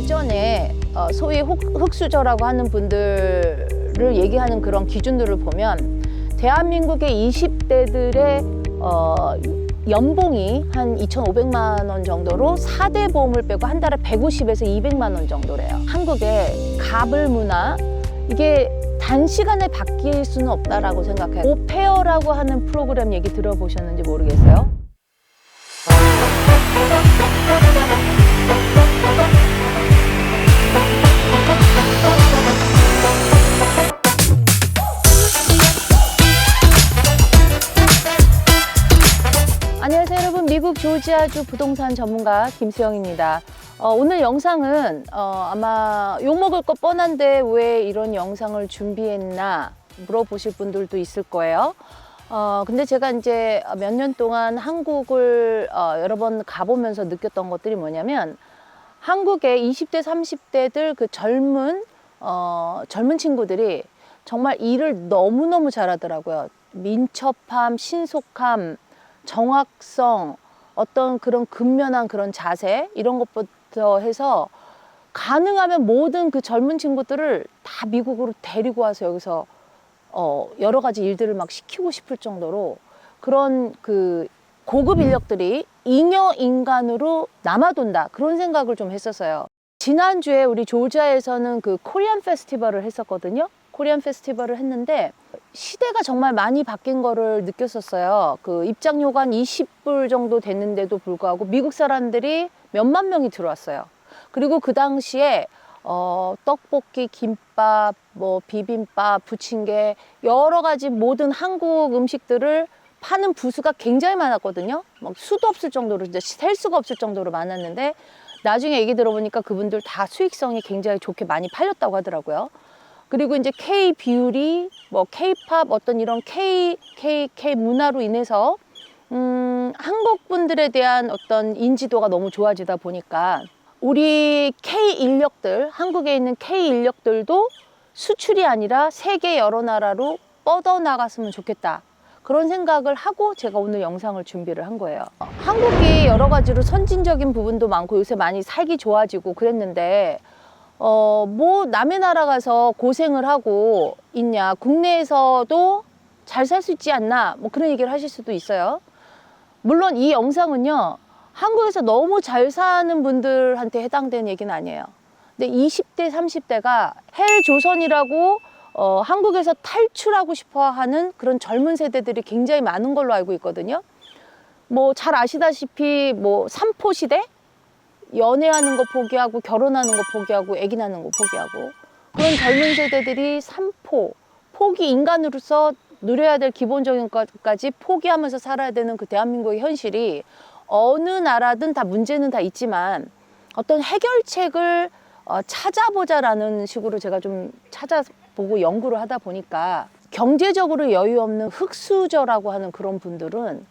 예전에 소위 흑수저라고 하는 분들을 얘기하는 그런 기준들을 보면 대한민국의 20대들의 연봉이 한 2,500만 원 정도로 4대 보험을 빼고 한 달에 150에서 200만 원 정도래요. 한국의 갑을 문화, 이게 단시간에 바뀔 수는 없다라고 생각해요. 오페어라고 하는 프로그램 얘기 들어보셨는지 모르겠어요. 안녕하세요 여러분, 미국 조지아주 부동산 전문가 김수영입니다. 오늘 영상은 아마 욕먹을 거 뻔한데 왜 이런 영상을 준비했나 물어보실 분들도 있을 거예요. 근데 제가 이제 몇 년 동안 한국을 여러 번 가보면서 느꼈던 것들이 뭐냐면, 한국의 20대 30대들 그 젊은 친구들이 정말 일을 너무너무 잘하더라고요. 민첩함, 신속함, 정확성, 어떤 그런 근면한 그런 자세, 이런 것부터 해서 가능하면 모든 그 젊은 친구들을 다 미국으로 데리고 와서 여기서 여러 가지 일들을 막 시키고 싶을 정도로 그런 그 고급 인력들이 잉여 인간으로 남아돈다, 그런 생각을 좀 했었어요. 지난주에 우리 조지아에서는 그 코리안 페스티벌을 했었거든요. 코리안 페스티벌을 했는데 시대가 정말 많이 바뀐 거를 느꼈었어요. 그 입장료가 한 20불 정도 됐는데도 불구하고 미국 사람들이 몇만 명이 들어왔어요. 그리고 그 당시에 떡볶이, 김밥, 뭐 비빔밥, 부침개, 여러 가지 모든 한국 음식들을 파는 부스가 굉장히 많았거든요. 막 수도 없을 정도로, 진짜 셀 수가 없을 정도로 많았는데, 나중에 얘기 들어보니까 그분들 다 수익성이 굉장히 좋게 많이 팔렸다고 하더라고요. 그리고 이제 K 비율이 뭐 K-팝, 어떤 이런 K 문화로 인해서 한국 분들에 대한 어떤 인지도가 너무 좋아지다 보니까 우리 K 인력들, 한국에 있는 K 인력들도 수출이 아니라 세계 여러 나라로 뻗어나갔으면 좋겠다, 그런 생각을 하고 제가 오늘 영상을 준비를 한 거예요. 한국이 여러 가지로 선진적인 부분도 많고 요새 많이 살기 좋아지고 그랬는데 뭐 남의 나라 가서 고생을 하고 있냐, 국내에서도 잘 살 수 있지 않나, 뭐 그런 얘기를 하실 수도 있어요. 물론 이 영상은요, 한국에서 너무 잘 사는 분들한테 해당되는 얘기는 아니에요. 근데 20대 30대가 헬조선이라고 한국에서 탈출하고 싶어 하는 그런 젊은 세대들이 굉장히 많은 걸로 알고 있거든요. 뭐 잘 아시다시피 뭐 삼포 시대, 연애하는 거 포기하고 결혼하는 거 포기하고 아기 낳는 거 포기하고, 그런 젊은 세대들이 포기, 인간으로서 누려야 될 기본적인 것까지 포기하면서 살아야 되는 그 대한민국의 현실이, 어느 나라든 다 문제는 다 있지만 어떤 해결책을 찾아보자라는 식으로 제가 좀 찾아보고 연구를 하다 보니까, 경제적으로 여유 없는 흑수저라고 하는 그런 분들은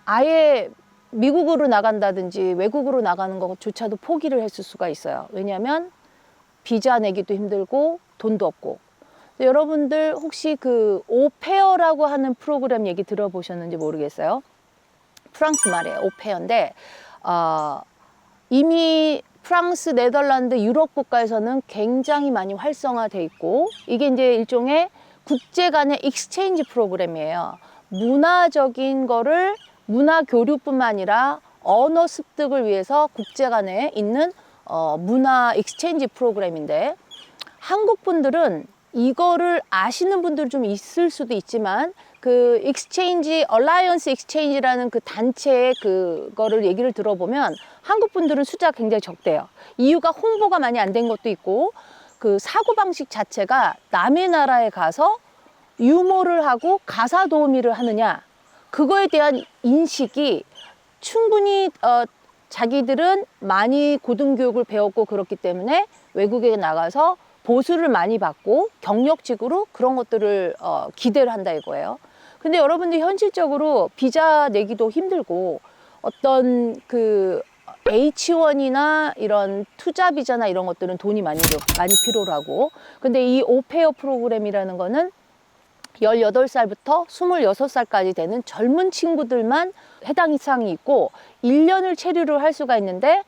아예 미국으로 나간다든지 외국으로 나가는 것조차도 포기를 했을 수가 있어요. 왜냐하면 비자 내기도 힘들고 돈도 없고. 여러분들 혹시 그 오페어라고 하는 프로그램 얘기 들어보셨는지 모르겠어요. 프랑스 말이에요. 오페어인데 이미 프랑스, 네덜란드, 유럽 국가에서는 굉장히 많이 활성화돼 있고, 이게 이제 일종의 국제 간의 익스체인지 프로그램이에요. 문화적인 거를, 문화 교류뿐만 아니라 언어 습득을 위해서 국제 간에 있는 문화 익스체인지 프로그램인데, 한국 분들은 이거를 아시는 분들 좀 있을 수도 있지만, 그 익스체인지, 얼라이언스 익스체인지라는 그 단체의 그거를 얘기를 들어보면 한국 분들은 숫자가 굉장히 적대요. 이유가 홍보가 많이 안 된 것도 있고, 그 사고방식 자체가 남의 나라에 가서 유모를 하고 가사 도우미를 하느냐, 그거에 대한 인식이 충분히 자기들은 많이 고등교육을 배웠고 그렇기 때문에 외국에 나가서 보수를 많이 받고 경력직으로 그런 것들을 기대를 한다 이거예요. 근데 여러분들 현실적으로 비자 내기도 힘들고, 어떤 그 H1이나 이런 투자 비자나 이런 것들은 돈이 많이 필요로 하고, 근데 이 오페어 프로그램이라는 거는 18살부터 26살까지 되는 젊은 친구들만 해당 사항이 있고 1년을 체류를 할 수가 있는데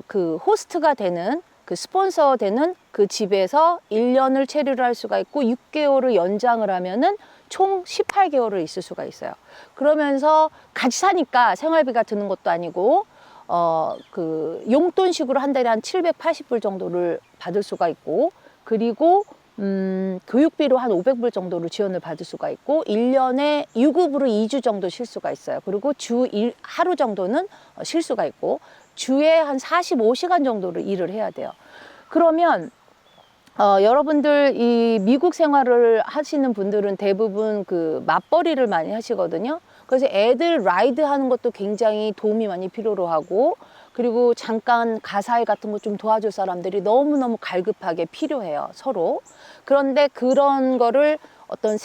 그 호스트가 되는 그 스폰서 되는 그 집에서 1년을 체류를 할 수가 있고 6개월을 연장을 하면은 총 18개월을 있을 수가 있어요. 그러면서 같이 사니까 생활비가 드는 것도 아니고 그 용돈식으로 한 달에 한 780불 정도를 받을 수가 있고, 그리고 교육비로 한 500불 정도를 지원을 받을 수가 있고 1년에 유급으로 2주 정도 쉴 수가 있어요. 그리고 하루 정도는 쉴 수가 있고 주에 한 45시간 정도를 일을 해야 돼요. 그러면 여러분들 이 미국 생활을 하시는 분들은 대부분 그 맞벌이를 많이 하시거든요. 그래서 애들 라이드 하는 것도 굉장히 도움이 많이 필요로 하고, 그리고 잠깐 가사일 같은 거 좀 도와줄 사람들이 너무너무 갈급하게 필요해요, 서로. 그런데 그런 거를 어떤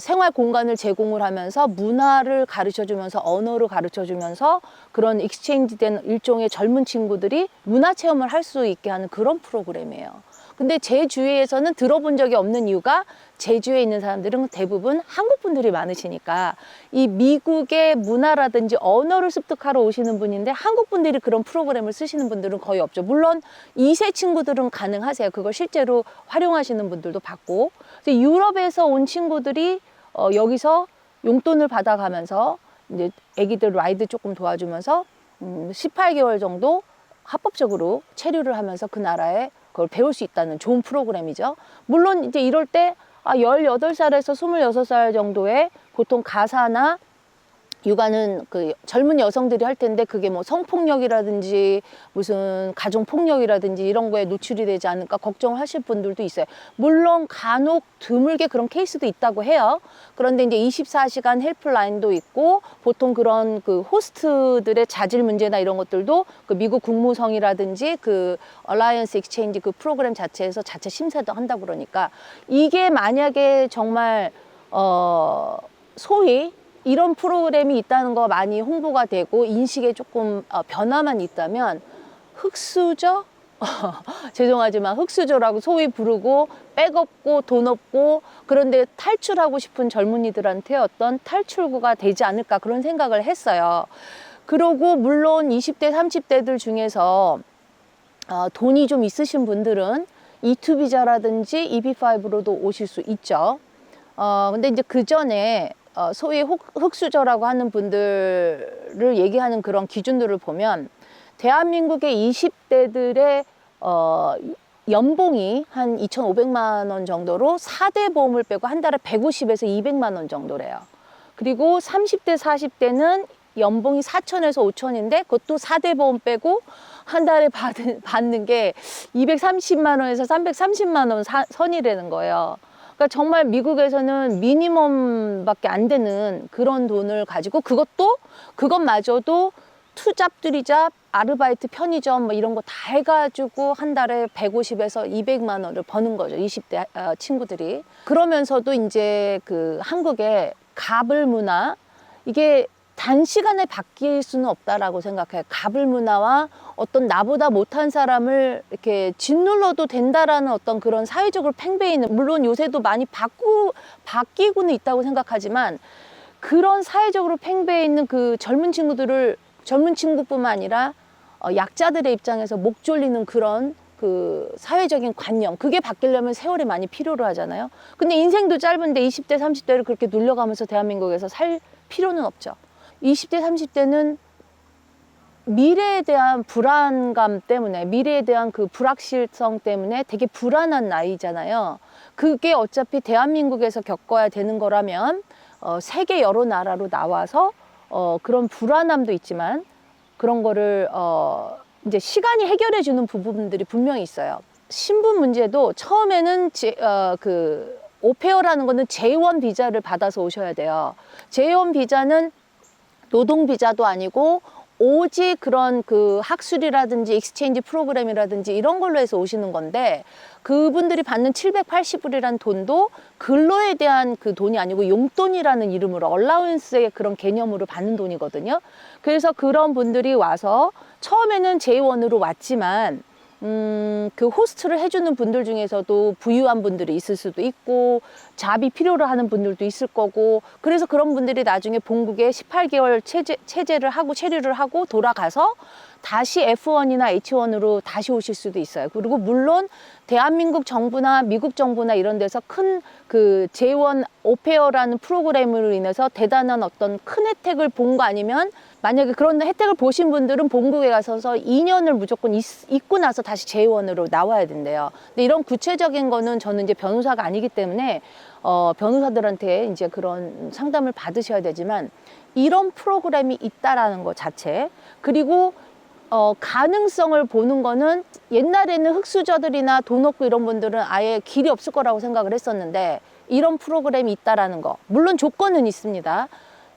생활 공간을 제공을 하면서 문화를 가르쳐 주면서 언어를 가르쳐 주면서 그런 익스체인지 된 일종의 젊은 친구들이 문화 체험을 할 수 있게 하는 그런 프로그램이에요. 근데 제 주위에서는 들어본 적이 없는 이유가 제주에 있는 사람들은 대부분 한국 분들이 많으시니까 이 미국의 문화라든지 언어를 습득하러 오시는 분인데 한국 분들이 그런 프로그램을 쓰시는 분들은 거의 없죠. 물론 2세 친구들은 가능하세요. 그걸 실제로 활용하시는 분들도 봤고, 유럽에서 온 친구들이 여기서 용돈을 받아가면서 이제 애기들 라이드 조금 도와주면서 18개월 정도 합법적으로 체류를 하면서 그 나라에 그걸 배울 수 있다는 좋은 프로그램이죠. 물론 이제 이럴 때 18살에서 26살 정도의 보통 가사나 육아는 그 젊은 여성들이 할 텐데 그게 뭐 성폭력이라든지 무슨 가정폭력이라든지 이런 거에 노출이 되지 않을까 걱정을 하실 분들도 있어요. 물론 간혹 드물게 그런 케이스도 있다고 해요. 그런데 이제 24시간 헬프라인도 있고 보통 그런 그 호스트들의 자질 문제나 이런 것들도 그 미국 국무성이라든지 그 얼라이언스 익스체인지 그 프로그램 자체에서 자체 심사도 한다고 그러니까 이게 만약에 정말 소위 이런 프로그램이 있다는 거 많이 홍보가 되고 인식에 조금 변화만 있다면 흑수저? 죄송하지만 흑수저라고 소위 부르고 백 없고 돈 없고 그런데 탈출하고 싶은 젊은이들한테 어떤 탈출구가 되지 않을까 그런 생각을 했어요. 그리고 물론 20대, 30대들 중에서 돈이 좀 있으신 분들은 E2 비자라든지 EB5로도 오실 수 있죠. 근데 이제 그 전에 소위 흑수저라고 하는 분들을 얘기하는 그런 기준들을 보면 대한민국의 20대들의 연봉이 한 2,500만 원 정도로 4대 보험을 빼고 한 달에 150에서 200만 원 정도래요. 그리고 30대, 40대는 연봉이 4천에서 5천인데 그것도 4대 보험 빼고 한 달에 받는 게 230만 원에서 330만 원 선이라는 거예요. 그러니까 정말 미국에서는 미니멈밖에 안 되는 그런 돈을 가지고 그것마저도 투잡, 들이잡, 아르바이트, 편의점 뭐 이런 거 다 해가지고 한 달에 150에서 200만 원을 버는 거죠. 20대 친구들이. 그러면서도 이제 그 한국의 가불 문화 이게 단시간에 바뀔 수는 없다라고 생각해요. 가불 문화와 어떤 나보다 못한 사람을 이렇게 짓눌러도 된다라는 어떤 그런 사회적으로 팽배해 있는, 물론 요새도 많이 바뀌고는 있다고 생각하지만 그런 사회적으로 팽배해 있는 그 젊은 친구뿐만 아니라 약자들의 입장에서 목 졸리는 그런 그 사회적인 관념, 그게 바뀌려면 세월이 많이 필요로 하잖아요. 근데 인생도 짧은데 20대, 30대를 그렇게 눌려가면서 대한민국에서 살 필요는 없죠. 20대, 30대는 미래에 대한 불안감 때문에, 미래에 대한 그 불확실성 때문에 되게 불안한 나이잖아요. 그게 어차피 대한민국에서 겪어야 되는 거라면 세계 여러 나라로 나와서 그런 불안함도 있지만 그런 거를 이제 시간이 해결해 주는 부분들이 분명히 있어요. 신분 문제도 처음에는 그 오페어라는 거는 J1 비자를 받아서 오셔야 돼요. J1 비자는 노동 비자도 아니고 오직 그런 그 학술이라든지 익스체인지 프로그램이라든지 이런 걸로 해서 오시는 건데 그분들이 받는 780불이라는 돈도 근로에 대한 그 돈이 아니고 용돈이라는 이름으로 얼라운스의 그런 개념으로 받는 돈이거든요. 그래서 그런 분들이 와서 처음에는 J1으로 왔지만 그 호스트를 해주는 분들 중에서도 부유한 분들이 있을 수도 있고 잡이 필요로 하는 분들도 있을 거고, 그래서 그런 분들이 나중에 본국에 18개월 체제를 하고 체류를 하고 돌아가서 다시 F1이나 H1으로 다시 오실 수도 있어요. 그리고 물론 대한민국 정부나 미국 정부나 이런 데서 큰 그 재원 오페어라는 프로그램으로 인해서 대단한 어떤 큰 혜택을 본 거 아니면, 만약에 그런 혜택을 보신 분들은 본국에 가서서 2년을 무조건 있고 나서 다시 재원으로 나와야 된대요. 근데 이런 구체적인 거는 저는 이제 변호사가 아니기 때문에 변호사들한테 이제 그런 상담을 받으셔야 되지만, 이런 프로그램이 있다라는 것 자체, 그리고 가능성을 보는 거는, 옛날에는 흑수저들이나 돈 없고 이런 분들은 아예 길이 없을 거라고 생각을 했었는데, 이런 프로그램이 있다라는 거, 물론 조건은 있습니다.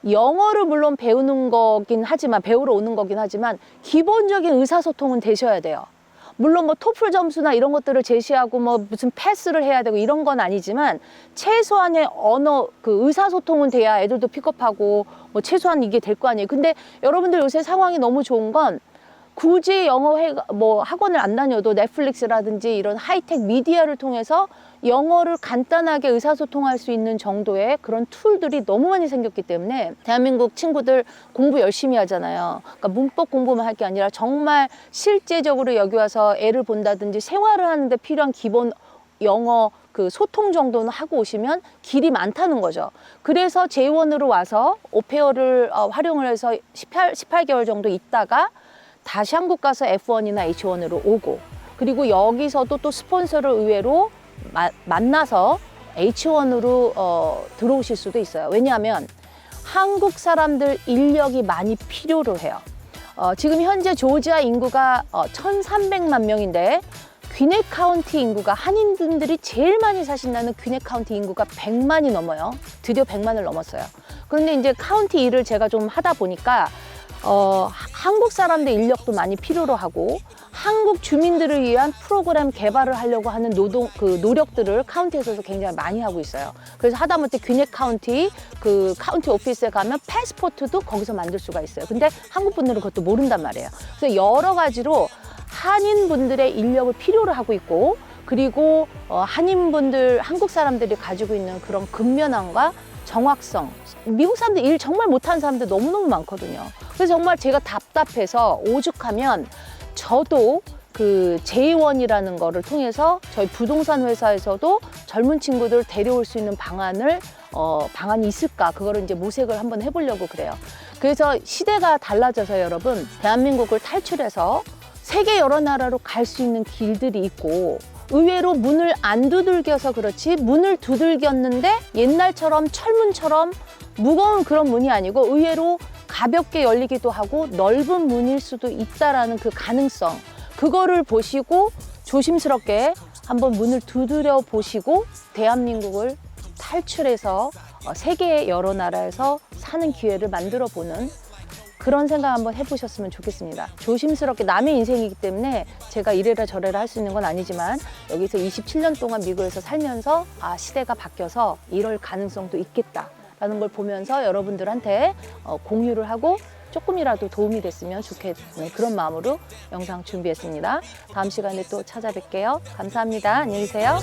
영어를 물론 배우는 거긴 하지만, 배우러 오는 거긴 하지만 기본적인 의사소통은 되셔야 돼요. 물론 뭐 토플 점수나 이런 것들을 제시하고 뭐 무슨 패스를 해야 되고 이런 건 아니지만, 최소한의 언어 그 의사소통은 돼야 애들도 픽업하고 뭐 최소한 이게 될 거 아니에요. 근데 여러분들 요새 상황이 너무 좋은 건, 굳이 영어 뭐 학원을 안 다녀도 넷플릭스라든지 이런 하이텍 미디어를 통해서 영어를 간단하게 의사소통할 수 있는 정도의 그런 툴들이 너무 많이 생겼기 때문에, 대한민국 친구들 공부 열심히 하잖아요. 그러니까 문법 공부만 할 게 아니라 정말 실제적으로 여기 와서 애를 본다든지 생활을 하는데 필요한 기본 영어 그 소통 정도는 하고 오시면 길이 많다는 거죠. 그래서 J1으로 와서 오페어를 활용을 해서 18개월 정도 있다가 다시 한국 가서 F1이나 H1으로 오고, 그리고 여기서도 또 스폰서를 의외로 만나서 H1으로 들어오실 수도 있어요. 왜냐하면 한국 사람들 인력이 많이 필요로 해요. 지금 현재 조지아 인구가 1,300만 명인데, 귀넷 카운티 인구가, 한인분들이 제일 많이 사신다는 귀넷 카운티 인구가 100만이 넘어요. 드디어 100만을 넘었어요. 그런데 이제 카운티 일을 제가 좀 하다 보니까 한국 사람들 인력도 많이 필요로 하고, 한국 주민들을 위한 프로그램 개발을 하려고 하는 노력들을 카운티에서도 굉장히 많이 하고 있어요. 그래서 하다못해 귀넷 카운티 그 카운티 오피스에 가면 패스포트도 거기서 만들 수가 있어요. 근데 한국 분들은 그것도 모른단 말이에요. 그래서 여러 가지로 한인분들의 인력을 필요로 하고 있고, 그리고 한인분들, 한국 사람들이 가지고 있는 그런 근면함과 정확성, 미국 사람들 일 정말 못하는 사람들 너무너무 많거든요. 그래서 정말 제가 답답해서 오죽하면 저도 그 J1이라는 거를 통해서 저희 부동산 회사에서도 젊은 친구들 데려올 수 있는 방안이 있을까, 그거를 이제 모색을 한번 해보려고 그래요. 그래서 시대가 달라져서 여러분, 대한민국을 탈출해서 세계 여러 나라로 갈 수 있는 길들이 있고, 의외로 문을 안 두들겨서 그렇지, 문을 두들겼는데 옛날처럼 철문처럼 무거운 그런 문이 아니고 의외로 가볍게 열리기도 하고 넓은 문일 수도 있다라는 그 가능성, 그거를 보시고 조심스럽게 한번 문을 두드려 보시고 대한민국을 탈출해서 세계 여러 나라에서 사는 기회를 만들어 보는 그런 생각 한번 해보셨으면 좋겠습니다. 조심스럽게, 남의 인생이기 때문에 제가 이래라 저래라 할 수 있는 건 아니지만, 여기서 27년 동안 미국에서 살면서 시대가 바뀌어서 이럴 가능성도 있겠다라는 걸 보면서 여러분들한테 공유를 하고 조금이라도 도움이 됐으면 좋겠는 그런 마음으로 영상 준비했습니다. 다음 시간에 또 찾아뵐게요. 감사합니다. 안녕히 계세요.